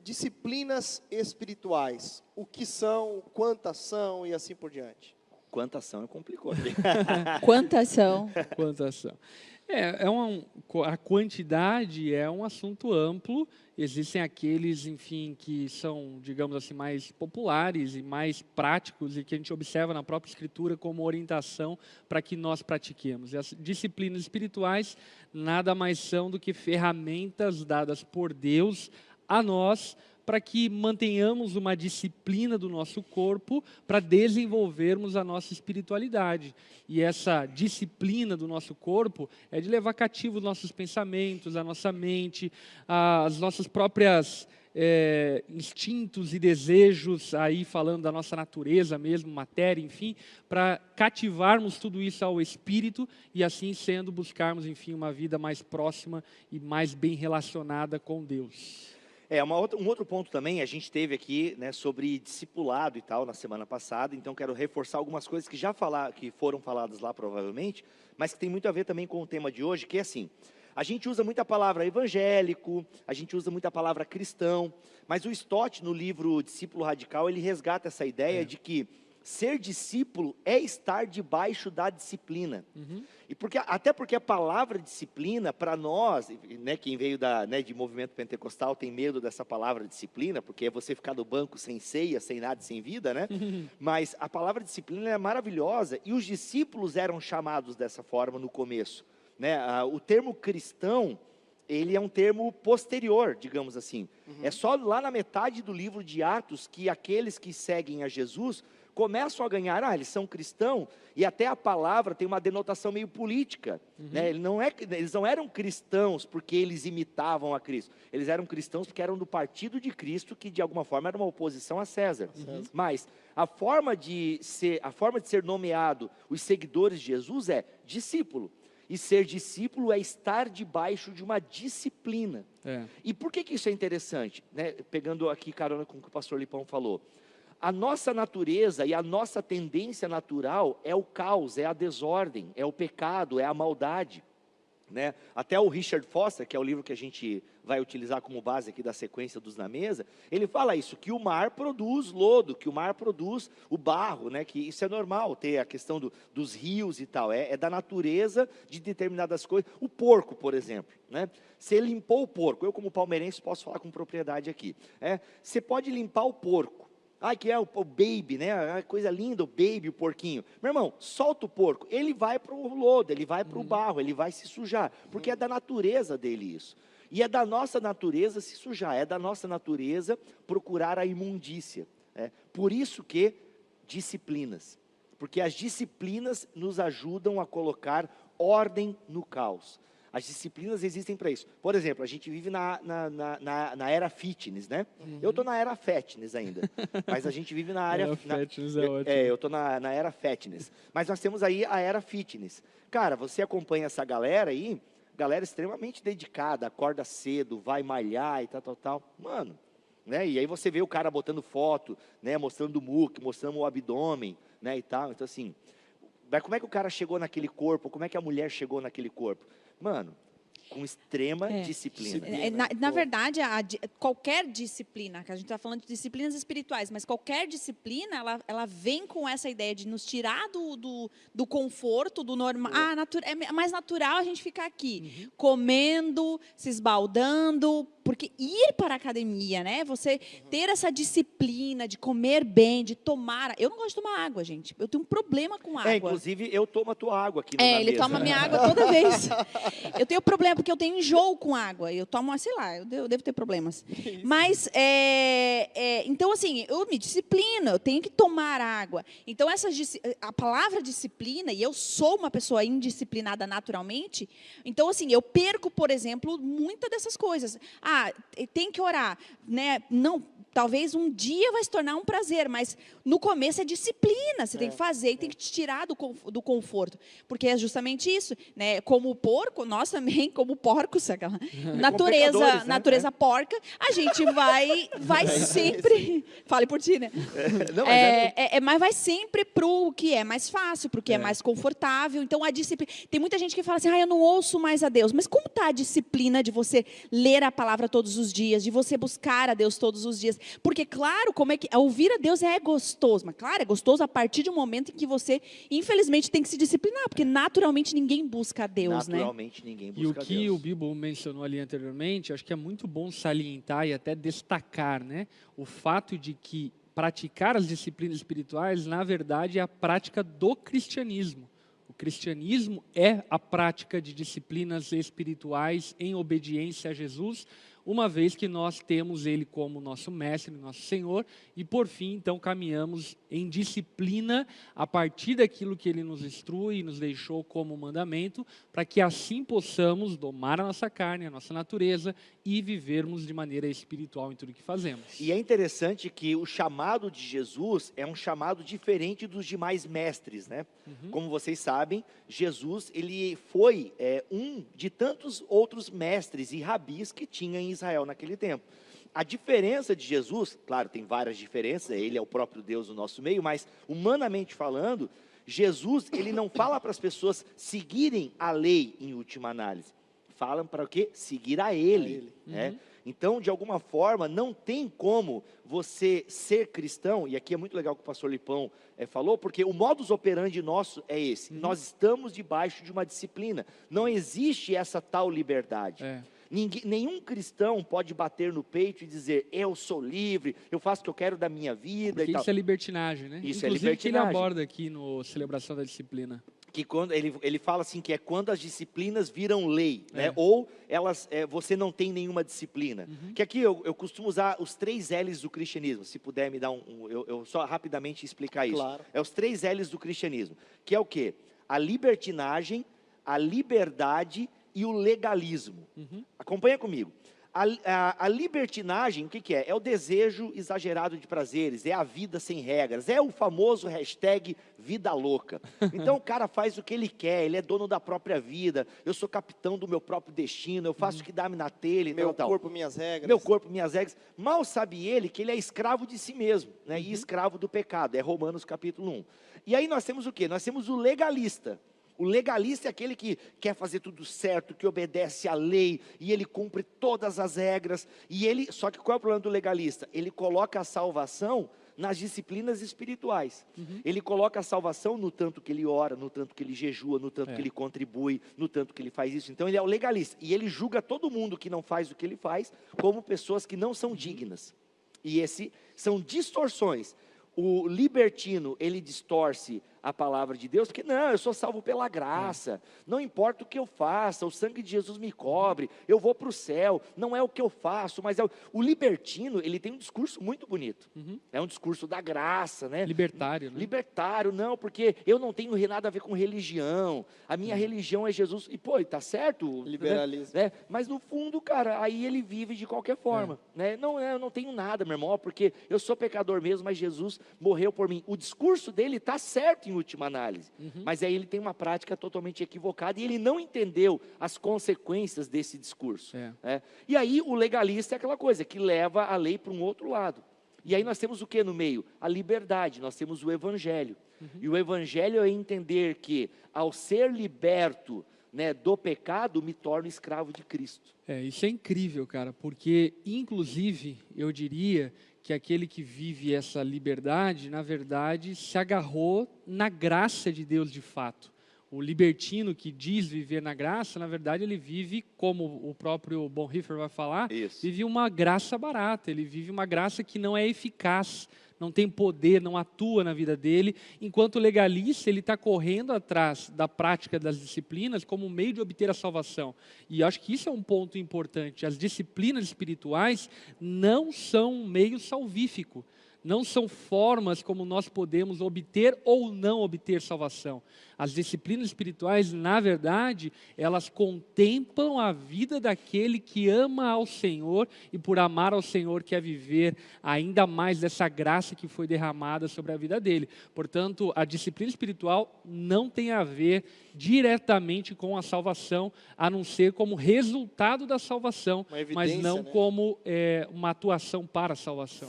disciplinas espirituais. O que são, quantas são e assim por diante. Quantas são, complicou. Quantas são? Quantas são? A quantidade é um assunto amplo. Existem aqueles, enfim, que são, digamos assim, mais populares e mais práticos e que a gente observa na própria Escritura como orientação para que nós pratiquemos. E as disciplinas espirituais nada mais são do que ferramentas dadas por Deus a nós para que mantenhamos uma disciplina do nosso corpo para desenvolvermos a nossa espiritualidade. E essa disciplina do nosso corpo é de levar cativo os nossos pensamentos, a nossa mente, as nossas próprias instintos e desejos, aí falando da nossa natureza mesmo, matéria, enfim, para cativarmos tudo isso ao Espírito e assim sendo buscarmos, enfim, uma vida mais próxima e mais bem relacionada com Deus. Um outro ponto também, a gente teve aqui, né, sobre discipulado e tal, na semana passada, então quero reforçar algumas coisas que foram faladas lá provavelmente, mas que tem muito a ver também com o tema de hoje, que é assim, a gente usa muita palavra evangélico, a gente usa muita palavra cristão, mas o Stott, no livro Discípulo Radical, ele resgata essa ideia de que ser discípulo é estar debaixo da disciplina. E até porque a palavra disciplina, para nós, né, quem veio de movimento pentecostal tem medo dessa palavra disciplina, porque é você ficar no banco sem ceia, sem nada, sem vida, né? Mas a palavra disciplina é maravilhosa, e os discípulos eram chamados dessa forma no começo, né? O termo cristão, ele é um termo posterior, digamos assim. É só lá na metade do livro de Atos que aqueles que seguem a Jesus começam a ganhar, eles são cristãos, e até a palavra tem uma denotação meio política, né? Eles não eram cristãos porque eles imitavam a Cristo, eles eram cristãos porque eram do partido de Cristo, que de alguma forma era uma oposição a César. Mas a forma de ser nomeado os seguidores de Jesus é discípulo, e ser discípulo é estar debaixo de uma disciplina. E por que isso é interessante, né? Pegando aqui carona com o que o pastor Lipão falou, a nossa natureza e a nossa tendência natural é o caos, é a desordem, é o pecado, é a maldade, né? Até o Richard Foster, que é o livro que a gente vai utilizar como base aqui da sequência dos Na Mesa, ele fala isso, que o mar produz lodo, que o mar produz o barro, né? Que isso é normal, ter a questão dos rios e tal, é da natureza de determinadas coisas. O porco, por exemplo, né? Você limpou o porco, eu como palmeirense posso falar com propriedade aqui, você pode limpar o porco, que é o baby, né? A coisa linda, o baby, o porquinho. Meu irmão, solta o porco, ele vai para o lodo, ele vai para o barro, ele vai se sujar, porque é da natureza dele isso. E é da nossa natureza se sujar, é da nossa natureza procurar a imundícia. Por isso que disciplinas, porque as disciplinas nos ajudam a colocar ordem no caos. As disciplinas existem para isso. Por exemplo, a gente vive na era fitness, né? Eu estou na era fatness ainda, mas a gente vive na área... Fatness é ótimo. Eu estou na era fatness, mas nós temos aí a era fitness. Cara, você acompanha essa galera aí, galera extremamente dedicada, acorda cedo, vai malhar e tal. Mano, né? E aí você vê o cara botando foto, né? Mostrando o muque, mostrando o abdômen, né? E tal. Então assim, como é que o cara chegou naquele corpo? Como é que a mulher chegou naquele corpo? Mano, com extrema disciplina. Na verdade, qualquer disciplina, que a gente está falando de disciplinas espirituais, mas qualquer disciplina, ela vem com essa ideia de nos tirar do conforto, do normal. É mais natural a gente ficar aqui, comendo, se esbaldando, porque ir para a academia, né? Você ter essa disciplina de comer bem, de tomar... Eu não gosto de tomar água, gente. Eu tenho um problema com água. Inclusive, eu tomo a tua água aqui na ele mesa. toma minha água toda vez. Eu tenho problema, porque eu tenho enjoo com água. Eu tomo, sei lá, eu devo ter problemas. Mas, então, assim, eu me disciplino, eu tenho que tomar água. Então, a palavra disciplina, e eu sou uma pessoa indisciplinada naturalmente, então, assim, eu perco, por exemplo, muitas dessas coisas. Tem que orar, né? Não, talvez um dia vai se tornar um prazer, mas no começo é disciplina, você tem que fazer e tem que te tirar do conforto, porque é justamente isso, né? Como porco, nós também, como porcos, aquela pecadores, né? natureza porca, a gente vai sempre, fale por ti, né? Não, mas Mas vai sempre pro que é mais fácil, pro que é mais confortável. Então a disciplina, tem muita gente que fala assim, eu não ouço mais a Deus, mas como está a disciplina de você ler a palavra todos os dias, de você buscar a Deus todos os dias? Porque claro, como é que ouvir a Deus é gostoso, mas claro, é gostoso a partir de um momento em que você, infelizmente, tem que se disciplinar, porque naturalmente ninguém busca a Deus, naturalmente ninguém E o busca que Deus. o Bibo mencionou ali anteriormente, acho que é muito bom salientar e até destacar, né, o fato de que praticar as disciplinas espirituais, na verdade, é a prática do cristianismo. O cristianismo é a prática de disciplinas espirituais em obediência a Jesus, uma vez que nós temos Ele como nosso mestre, nosso Senhor, e por fim, então, caminhamos em disciplina a partir daquilo que Ele nos instrui e nos deixou como mandamento, para que assim possamos domar a nossa carne, a nossa natureza e vivermos de maneira espiritual em tudo que fazemos. E é interessante que o chamado de Jesus é um chamado diferente dos demais mestres, né? Como vocês sabem, Jesus, ele foi um de tantos outros mestres e rabis que tinha em Israel naquele tempo. A diferença de Jesus, claro, tem várias diferenças, ele é o próprio Deus no nosso meio, mas humanamente falando, Jesus, ele não fala para as pessoas seguirem a lei em última análise. Falam para o quê? Seguir a Ele. Né? Então, de alguma forma, não tem como você ser cristão, e aqui é muito legal o que o pastor Lipão falou, porque o modus operandi nosso é esse. Nós estamos debaixo de uma disciplina. Não existe essa tal liberdade. Nenhum cristão pode bater no peito e dizer, eu sou livre, eu faço o que eu quero da minha vida. Porque e tal. isso é libertinagem, né? Isso Inclusive, é libertinagem. que ele aborda aqui no Celebração da Disciplina. Que quando ele fala assim, que é quando as disciplinas viram lei, né? Ou elas, você não tem nenhuma disciplina. Que aqui eu costumo usar os 3 L's do cristianismo, se puder me dar eu só rapidamente explicar isso. Claro. É os 3 L's do cristianismo, que é o quê? A libertinagem, a liberdade e o legalismo. Acompanha comigo. A libertinagem, o que é? É o desejo exagerado de prazeres, é a vida sem regras, é o famoso hashtag vida louca. Então o cara faz o que ele quer, ele é dono da própria vida, eu sou capitão do meu próprio destino, eu faço o que dá-me na telha e Meu tal. corpo, minhas regras. Meu corpo, minhas regras. Mal sabe ele que ele é escravo de si mesmo, né? E escravo do pecado, é Romanos capítulo 1. E aí nós temos o quê? Nós temos o legalista. O legalista é aquele que quer fazer tudo certo, que obedece à lei, e ele cumpre todas as regras, só que qual é o problema do legalista? Ele coloca a salvação nas disciplinas espirituais. Ele coloca a salvação no tanto que ele ora, no tanto que ele jejua, no tanto que ele contribui, no tanto que ele faz isso. Então ele é o legalista, e ele julga todo mundo que não faz o que ele faz, como pessoas que não são dignas. E são distorções. O libertino, ele distorce a palavra de Deus, porque não, eu sou salvo pela graça, não importa o que eu faça, o sangue de Jesus me cobre, eu vou para o céu, não é o que eu faço, mas o libertino, ele tem um discurso muito bonito, é um discurso da graça, né? Libertário, né? Libertário, não, porque eu não tenho nada a ver com religião, a minha religião é Jesus, e pô, tá certo? Liberalismo. Né? Mas no fundo, cara, aí ele vive de qualquer forma, né? Não, eu não tenho nada, meu irmão, porque eu sou pecador mesmo, mas Jesus morreu por mim. O discurso dele está certo em última análise, mas aí ele tem uma prática totalmente equivocada e ele não entendeu as consequências desse discurso. Né? E aí o legalista é aquela coisa que leva a lei para um outro lado. E aí nós temos o que no meio? A liberdade, nós temos o evangelho. E o evangelho é entender que ao ser liberto, né, do pecado, me torno escravo de Cristo. Isso é incrível, cara, porque, inclusive, eu diria que aquele que vive essa liberdade, na verdade, se agarrou na graça de Deus de fato. O libertino que diz viver na graça, na verdade, ele vive, como o próprio Bonhoeffer vai falar, vive uma graça barata, ele vive uma graça que não é eficaz, não tem poder, não atua na vida dele, enquanto o legalista, ele está correndo atrás da prática das disciplinas como meio de obter a salvação. E acho que isso é um ponto importante. As disciplinas espirituais não são um meio salvífico. não são formas como nós podemos obter ou não obter salvação. As disciplinas espirituais, na verdade, elas contemplam a vida daquele que ama ao Senhor e por amar ao Senhor quer viver ainda mais dessa graça que foi derramada sobre a vida dele. Portanto, a disciplina espiritual não tem a ver diretamente com a salvação, a não ser como resultado da salvação, Uma evidência, mas não né? como uma atuação para a salvação.